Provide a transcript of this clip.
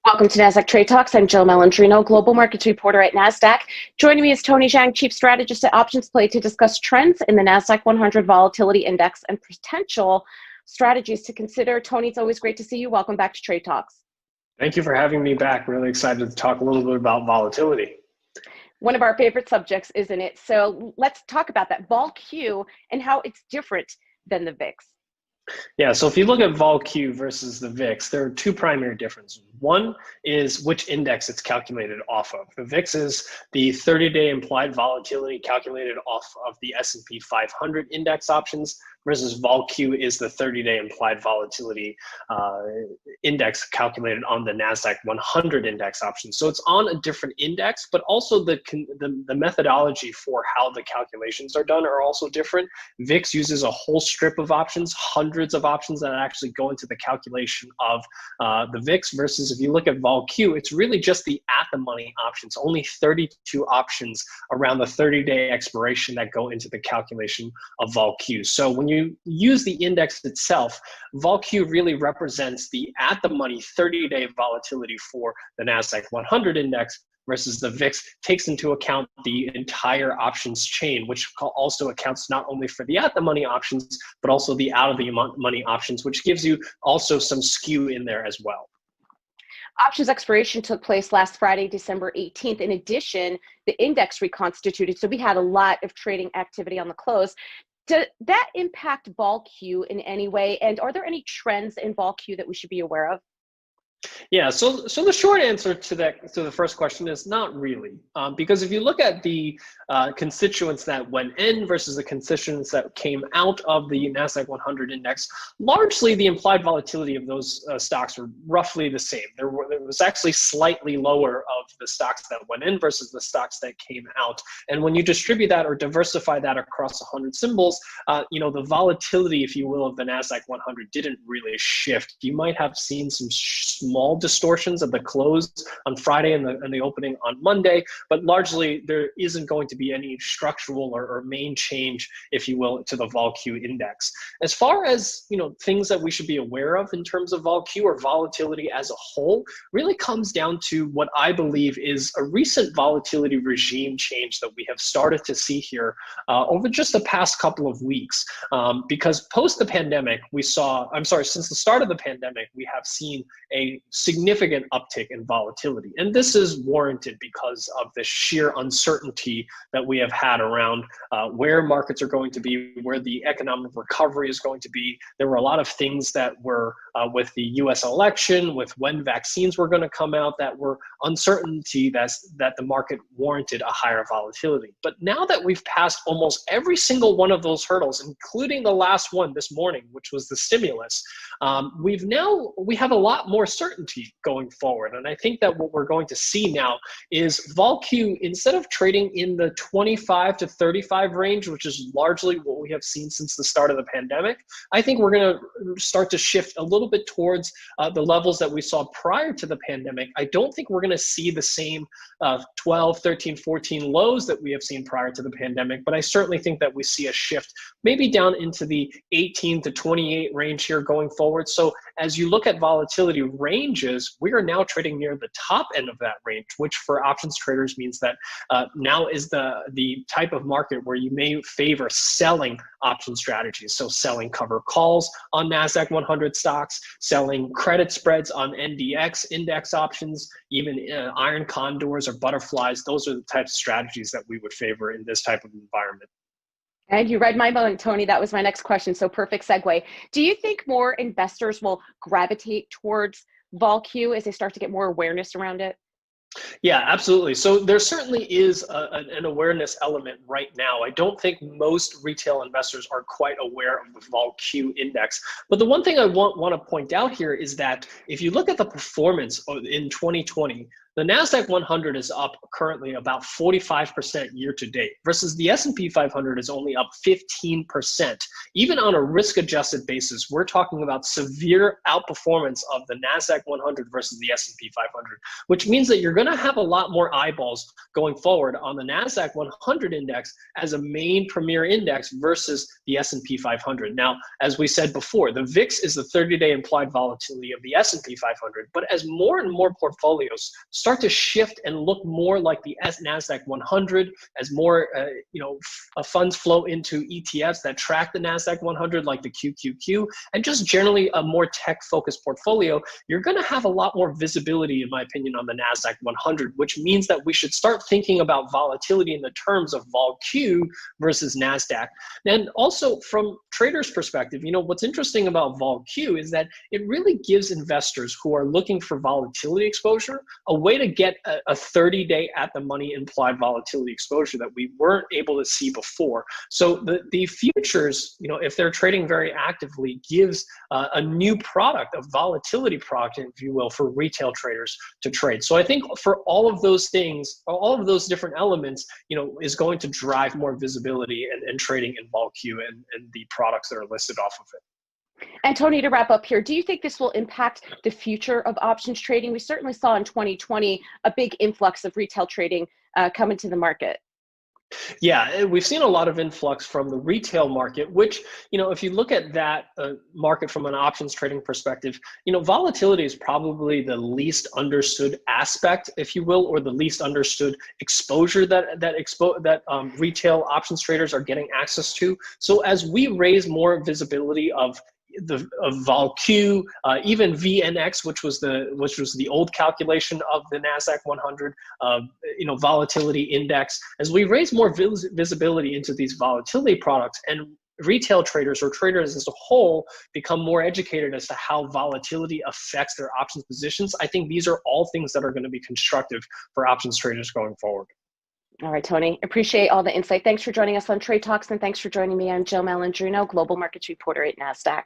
Welcome to Nasdaq Trade Talks. I'm Jill Malandrino, Global Markets Reporter at Nasdaq. Joining me is Tony Zhang, Chief Strategist at OptionsPlay, to discuss trends in the Nasdaq-100 Volatility Index and potential strategies to consider. Tony, it's always great to see you. Welcome back to Trade Talks. Thank you for having me back. Really excited to talk a little bit about volatility. One of our favorite subjects, isn't it? So let's talk about that, Vol Q, and how it's different than the VIX. Yeah, so if you look at Vol Q versus the VIX, there are two primary differences. One is which index it's calculated off of. The VIX is the 30-day implied volatility calculated off of the S&P 500 index options, versus Vol Q is the 30-day implied volatility index calculated on the Nasdaq-100 index options. So it's on a different index, but also the methodology for how the calculations are done are also different. VIX uses a whole strip of options, hundreds of options that actually go into the calculation of the VIX, versus if you look at Vol Q, it's really just the at-the-money options, only 32 options around the 30-day expiration that go into the calculation of Vol Q. So when you use the index itself, Vol Q really represents the at-the-money 30-day volatility for the Nasdaq-100 index, versus the VIX takes into account the entire options chain, which also accounts not only for the at-the-money options, but also the out-of-the-money options, which gives you also some skew in there as well. Options expiration took place last Friday, December 18th. In addition, the index reconstituted, so we had a lot of trading activity on the close. Did that impact Vol Q in any way? And are there any trends in Vol Q that we should be aware of? Yeah, so the short answer to the first question is not really, because if you look at the constituents that went in versus the constituents that came out of the Nasdaq-100 index, largely the implied volatility of those stocks were roughly the same. There was actually slightly lower of the stocks that went in versus the stocks that came out. And when you distribute that or diversify that across 100 symbols, the volatility, if you will, of the Nasdaq-100 didn't really shift. You might have seen some small distortions of the close on Friday and the opening on Monday, but largely there isn't going to be any structural or main change, if you will, to the Vol Q index. As far as things that we should be aware of in terms of Vol Q or volatility as a whole, really comes down to what I believe is a recent volatility regime change that we have started to see here over just the past couple of weeks. Because post the pandemic, since the start of the pandemic, we have seen a significant uptick in volatility. And this is warranted because of the sheer uncertainty that we have had around where markets are going to be, where the economic recovery is going to be. There were a lot of things that were with the US election, with when vaccines were going to come out, that were uncertainty that the market warranted a higher volatility. But now that we've passed almost every single one of those hurdles, including the last one this morning, which was the stimulus, we have a lot more certainty going forward. And I think that what we're going to see now is Vol Q, instead of trading in the 25 to 35 range, which is largely what we have seen since the start of the pandemic, I think we're going to start to shift a little bit towards the levels that we saw prior to the pandemic. I don't think we're going to see the same 12, 13, 14 lows that we have seen prior to the pandemic, but I certainly think that we see a shift maybe down into the 18 to 28 range here going forward. So as you look at volatility ranges, we are now trading near the top end of that range, which for options traders means that now is the type of market where you may favor selling option strategies. So selling cover calls on Nasdaq 100 stocks, selling credit spreads on NDX index options, even iron condors or butterflies. Those are the types of strategies that we would favor in this type of environment. And you read my mind, Tony. That was my next question. So perfect segue. Do you think more investors will gravitate towards Vol Q as they start to get more awareness around it? Yeah, absolutely. So there certainly is an awareness element right now. I don't think most retail investors are quite aware of the Vol Q index. But the one thing I want to point out here is that if you look at the performance in 2020, the Nasdaq-100 is up currently about 45% year to date, versus the S&P 500 is only up 15%. Even on a risk-adjusted basis, we're talking about severe outperformance of the Nasdaq-100 versus the S&P 500, which means that you're going to have a lot more eyeballs going forward on the Nasdaq-100 index as a main premier index versus the S&P 500. Now, as we said before, the VIX is the 30-day implied volatility of the S&P 500, but as more and more portfolios start to shift and look more like the Nasdaq 100, as more funds flow into ETFs that track the Nasdaq 100, like the QQQ, and just generally a more tech-focused portfolio, you're going to have a lot more visibility, in my opinion, on the Nasdaq 100, which means that we should start thinking about volatility in the terms of vol Q versus Nasdaq. And also from traders' perspective, what's interesting about vol Q is that it really gives investors who are looking for volatility exposure a way to get a 30-day at-the-money implied volatility exposure that we weren't able to see before. So the futures, if they're trading very actively, gives a new product, a volatility product, if you will, for retail traders to trade. So I think for all of those things, all of those different elements, is going to drive more visibility and trading in vol Q and the products that are listed off of it. And Tony, to wrap up here, do you think this will impact the future of options trading? We certainly saw in 2020 a big influx of retail trading come into the market. Yeah, we've seen a lot of influx from the retail market, which, if you look at that market from an options trading perspective, volatility is probably the least understood aspect, if you will, or the least understood exposure that retail options traders are getting access to. So as we raise more visibility of vol Q, even VNX, which was the old calculation of the Nasdaq 100, volatility index. As we raise more visibility into these volatility products, and retail traders or traders as a whole become more educated as to how volatility affects their options positions, I think these are all things that are going to be constructive for options traders going forward. All right, Tony, appreciate all the insight. Thanks for joining us on Trade Talks, and thanks for joining me. I'm Jill Malandrino, Global Markets Reporter at Nasdaq.